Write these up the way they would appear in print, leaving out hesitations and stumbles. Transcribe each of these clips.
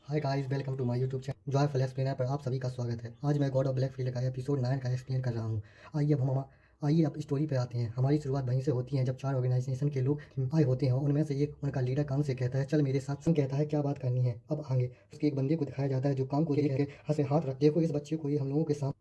Hi guys, welcome to my YouTube channel Joy Flash explainer पर आप सभी का स्वागत है। आज मैं गॉड ऑफ ब्लैक फील्ड का एपिसोड 9 का एक्सप्लेन कर रहा हूँ। आइए अब स्टोरी पे आते हैं। हमारी शुरुआत वहीं से होती है जब 4 ऑर्गेनाइजेशन के लोग आए होते हैं। उनमें से एक उनका लीडर कांग से कहता है, चल मेरे साथ। कांग कहता है, क्या बात करनी है। अब आगे उसके एक बंदे को दिखाया जाता है जो कांग को देख के हंसे हाथ रख, देखो इस बच्चे को, ये हम लोगों के साथ।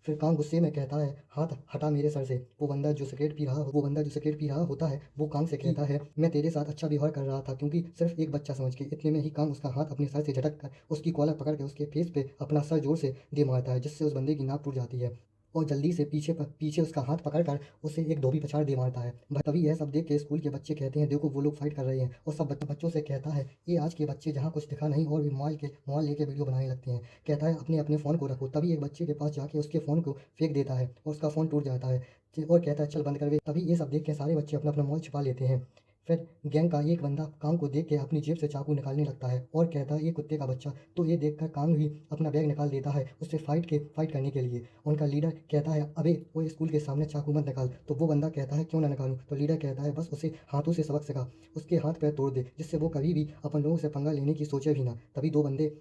फिर कांग गुस्से में कहता है, हाथ हटा मेरे सर से। वो बंदा जो सिगरेट पी रहा होता है वो कांग से कहता है, मैं तेरे साथ अच्छा व्यवहार कर रहा था क्योंकि सिर्फ एक बच्चा समझ के। इतने में ही कांग उसका हाथ अपने सर से झटक कर उसकी कॉलर पकड़ के उसके फेस पे अपना सर जोर से दे मारता है, जिससे उस बंदे की नाक टूट जाती है। और जल्दी से पीछे उसका हाथ पकड़कर उसे एक धोबी पछाड़ दे मारता है। तभी यह सब देख के स्कूल के बच्चे कहते हैं, देखो वो लोग फाइट कर रहे हैं। और सब बच्चों से कहता है, ये आज के बच्चे जहाँ कुछ दिखा नहीं और भी मोबाइल लेके वीडियो बनाने लगते हैं। कहता है, अपने अपने फ़ोन को रखो। तभी एक बच्चे के पास जाके उसके फ़ोन को फेंक देता है और उसका फ़ोन टूट जाता है। और कहता है, चल बंद कर दे। तभी ये सब देख के सारे बच्चे अपना अपना मोबाइल छिपा लेते हैं। फिर गैंग का एक बंदा कांग को देख के अपनी जेब से चाकू निकालने लगता है और कहता है, ये कुत्ते का बच्चा। तो ये देखकर कांग भी अपना बैग निकाल देता है उससे फाइट करने के लिए। उनका लीडर कहता है, अबे वो स्कूल के सामने चाकू मत निकाल। तो वो बंदा कहता है, क्यों ना निकालूं। तो लीडर कहता है, बस उसे हाथों से सबक सिखा, उसके हाथ पैर तोड़ दे, जिससे वो कभी भी अपन लोगों से पंगा लेने की सोचे भी ना। तभी दो बंदे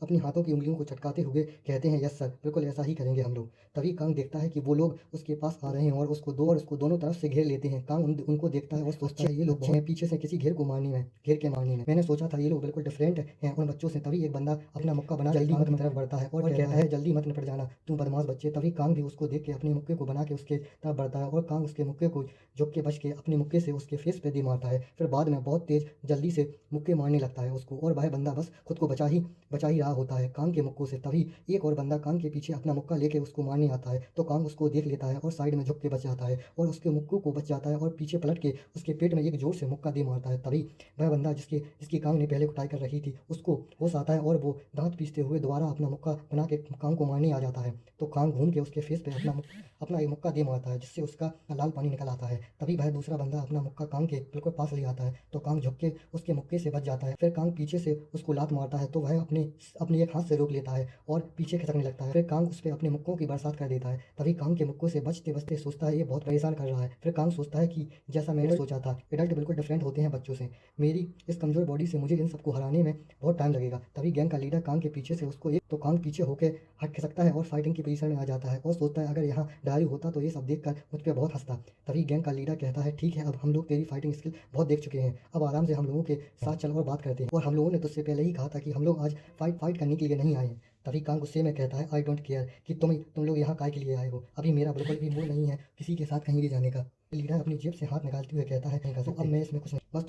अपनी हाथों की उंगलियों को चटकाते हुए कहते हैं, यस सर, बिल्कुल ऐसा ही करेंगे हम लोग। तभी कांग देखता है कि वो लोग उसके पास आ रहे हैं और उसको दोनों तरफ से घेर लेते हैं। कांग उनको देखता है और सोचता है, ये लोग बहुत पीछे से किसी घेर के मारने में। मैंने सोचा था ये लोग बिल्कुल डिफरेंट हैं उन बच्चों से। तभी एक बंदा अपना मुक्का बना जल्दी मत तरफ बढ़ता है और कहता है, जल्दी मत निपट जाना तुम बदमाश बच्चे। तभी कांग भी उसको देख के अपने मुक्के को बना के उसके तरफ बढ़ता है और कांग उसके मुक्के को झुक के बच के अपने मुक्के से उसके फेस पे दे मारता है। फिर बाद में बहुत तेज जल्दी से मुक्के मारने लगता है उसको, और वह बंदा बस खुद को बचा ही रहा होता है कांग के मुक्कों से। तभी एक और बंदा कांग के पीछे अपना मुक्का लेके उसको मारने आता है। तो कांग उसको देख लेता है और साइड में झुक के बच जाता है और उसके मुक्कों को बच जाता है और पीछे पलट के उसके पेट में एक जोर से मुक्का दे मारता है। तभी वह बंदा जिसकी कांग ने पहले कुटाई कर रखी थी उसको होश आता है और वो दांत पीसते हुए दोबारा अपना मुक्का बना के कांग को मारने आ जाता है। तो कांग घूम के उसके फेस पे अपना एक मुक्का दे मारता है, जिससे उसका लाल पानी निकल आता है। तभी वह दूसरा बंदा अपना मुक्का कांग के बिल्कुल पास ले आता है। तो कांग झुक के उसके मुक्के से बच जाता है। फिर कांग पीछे से उसको लात मारता है तो वह अपने एक हाथ से रोक लेता है और पीछे खिसकने लगता है। फिर कांग उस पर अपने मुक्कों की बरसात कर देता है। तभी कांग के मुक्कों से बचते बचते सोचता है, ये बहुत परेशान कर रहा है। फिर कांग सोचता है कि जैसा मैंने सोचा था, एडल्ट बिल्कुल डिफरेंट होते हैं बच्चों से। मेरी इस कमजोर बॉडी से मुझे इन सबको हराने में बहुत टाइम लगेगा। तभी गैंग का लीडर कांग के पीछे से उसको एक तो कांग पीछे होकर हट खिसकता है और फाइटिंग की पोजीशन में आ जाता है और सोचता है, अगर यहाँ डायरी होता तो ये सब देखकर मुझ पर बहुत हंसता। तभी गैंग का लीडर कहता है, ठीक है, अब हम लोग तेरी फाइटिंग स्किल बहुत देख चुके हैं, अब आराम से हम लोगों के साथ चल और बात करते हैं। और हम लोगों ने तुझसे पहले ही कहा था कि हम लोग आज फाइट करने के लिए नहीं आए हैं। तभी कांग गुस्से में कहता है, आई डोंट केयर कि तुम लोग यहाँ काय के लिए आए हो। अभी मेरा बिल्कुल भी मूड नहीं है किसी के साथ कहीं भी जाने का। लीडर अपनी जेब से हाथ निकालते हुए कहता है, नहीं कर सकते, अब मैं इसमें कुछ नहीं, बस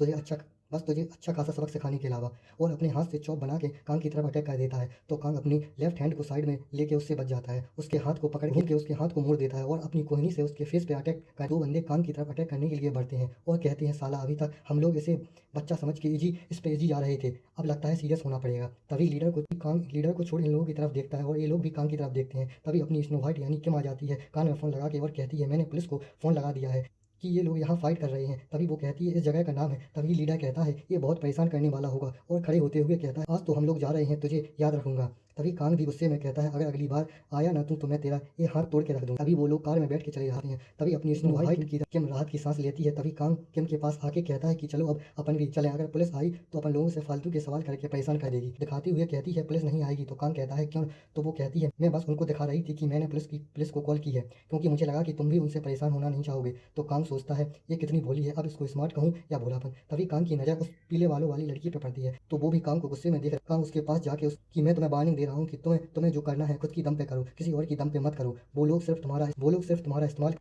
तुझे अच्छा खासा सबक सिखाने के अलावा। और अपने हाथ से चॉप बना के कांग की तरफ अटैक कर देता है। तो कांग अपनी लेफ्ट हैंड को साइड में लेके उससे बच जाता है, उसके हाथ को पकड़ के उसके हाथ को मोड़ देता है और अपनी कोहनी से उसके फेस पे अटैक कर। दो बंदे कांग की तरफ अटैक करने के लिए बढ़ते हैं और कहते हैं, साला अभी तक हम लोग इसे बच्चा समझ के इजी जा रहे थे, अब लगता है सीरियस होना पड़ेगा। तभी लीडर को छोड़ इन लोगों की तरफ देखता है और ये लोग भी कांग की तरफ देखते हैं। तभी अपनी स्नो वाइट यानी किम आ जाती है कान में फ़ोन लगा के और कहती है, मैंने पुलिस को फ़ोन लगा दिया है कि ये लोग यहाँ फाइट कर रहे हैं। तभी वो कहती है, इस जगह का नाम है। तभी लीडर कहता है, ये बहुत परेशान करने वाला होगा, और खड़े होते हुए कहता है, आज तो हम लोग जा रहे हैं, तुझे याद रखूंगा। तभी कांग भी गुस्से में कहता है, अगर अगली बार आया ना तू तो मैं तेरा ये हाथ तोड़ के रख दूंगा। तभी वो लोग कार में बैठ के चले जाते हैं। तभी अपनी स्नो वाइट की किम राहत की सांस लेती है। तभी कांग किम के पास आके कहता है कि चलो अब अपन भी चलें, अगर पुलिस आई तो अपन लोगों से फालतू के सवाल करके परेशान कर देगी। दिखाते हुए कहती है, पुलिस नहीं आएगी। तो कांग कहता है, क्यों। तो वो कहती है, मैं बस उनको दिखा रही थी कि मैंने पुलिस को कॉल की है, क्योंकि मुझे लगा कि तुम भी उनसे परेशान होना नहीं चाहोगे। तो कांग सोचता है, ये कितनी भोली है, अब इसको स्मार्ट कहूँ या भोलापन। तभी कांग की नज़र उस पीले बालों वाली लड़की पर पड़ती है। तो वो भी कांग को गुस्से में देख कांग उसके पास जाके उसकी, मैं तुम्हें वार्निंग दे रहा हूँ कि तुम्हें जो करना है खुद की दम पे करो, किसी और की दम पे मत करो। वो लोग सिर्फ तुम्हारा इस्तेमाल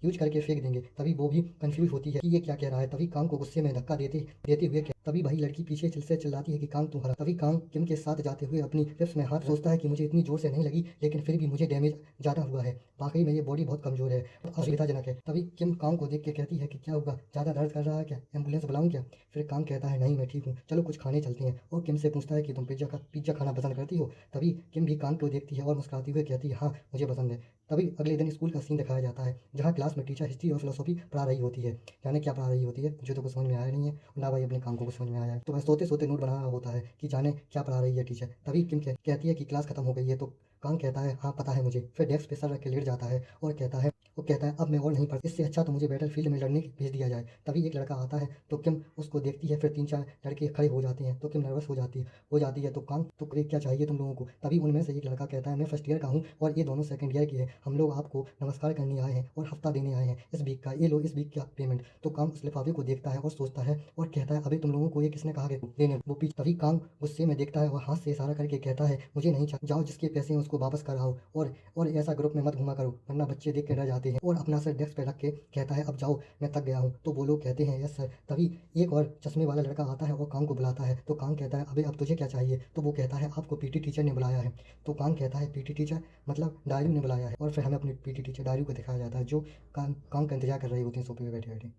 यूज करके फेंक देंगे। तभी वो भी कंफ्यूज होती है कि ये क्या कह रहा है। तभी कांग को गुस्से में धक्का देते देते हुए तभी भाई लड़की पीछे से चिल्लाती है कि कांग तू हरा। तभी कांग किम के साथ जाते हुए अपनी लिप्स में हाथ सोचता है कि मुझे इतनी जोर से नहीं लगी, लेकिन फिर भी मुझे डैमेज ज़्यादा हुआ है, वाकई में ये बॉडी बहुत कमजोर है और असुविधाजनक है। तभी किम कांग को देख के कहती है कि क्या होगा, ज़्यादा दर्द कर रहा है क्या, एम्बुलेंस बुलाऊं क्या। फिर कांग कहता है, नहीं मैं ठीक हूँ, चलो कुछ खाने चलते हैं। और किम से पूछता है कि तुम पिज्ज़ा खाना पसंद करती हो। तभी किम भी कांग को देखती है और मुस्कुराती हुए कहती है, हाँ मुझे पसंद है। तभी अगले दिन स्कूल का सीन दिखाया जाता है, जहाँ क्लास में टीचर हिस्ट्री और फिलोसॉफी पढ़ा रही होती है। जाने क्या पढ़ा रही होती है, मुझे तो कुछ समझ में आया नहीं है, ना भाई अपने काम को कुछ समझ में आया है। तो वह सोते सोते नोट बना रहा होता है कि जाने क्या पढ़ा रही है टीचर। तभी किम कहती है कि क्लास खत्म हो गई है। तो कांग कहता है, हाँ पता है मुझे। फिर डेस्क पे सर रख के लेट जाता है और कहता है, वो कहता है अब मैं और नहीं पढ़, इससे अच्छा तो मुझे बैटलफील्ड में लड़ने भेज दिया जाए। तभी एक लड़का आता है तो किम उसको देखती है, फिर 3-4 लड़के खड़े हो जाते हैं तो किम नर्वस हो जाती है तो कांग तो क्या चाहिए तुम लोगों को? तभी उनमें से एक लड़का कहता है मैं फर्स्ट ईयर का हूँ और ये दोनों सेकंड ईयर के हैं, हम लोग आपको नमस्कार करने आए हैं और हफ्ता देने आए हैं इस वीक का, ये लो इस वीक का पेमेंट। तो कांग उस लिफाफे को देखता है और सोचता है और कहता है अभी तुम लोगों को ये किसने कहा कि देने? वो पीछे तभी कांग गुस्से में देखता है और हाथ से इशारा करके कहता है मुझे नहीं चाहिए, जाओ जिसके पैसे हैं उसको वापस कराओ और ऐसा ग्रुप में मत घूमा करो वरना बच्चे देख के डर जाते हैं। और अपना सर डेस्क पे रख के कहता है अब जाओ मैं थक गया हूँ। तो वो लोग कहते हैं यस सर। तभी एक और चश्मे वाला लड़का आता है और कांग को बुलाता है तो कांग कहता है अबे अब तुझे क्या चाहिए? तो वो कहता है आपको पीटी टीचर ने बुलाया है। तो कांग कहता है पीटी टीचर मतलब डायरू ने बुलाया है और फिर हमें अपनी पीटी टीचर डायरू को दिखाया जाता है जो कांग का इंतजार कर रही होती है सोफे पे बैठे बैठे।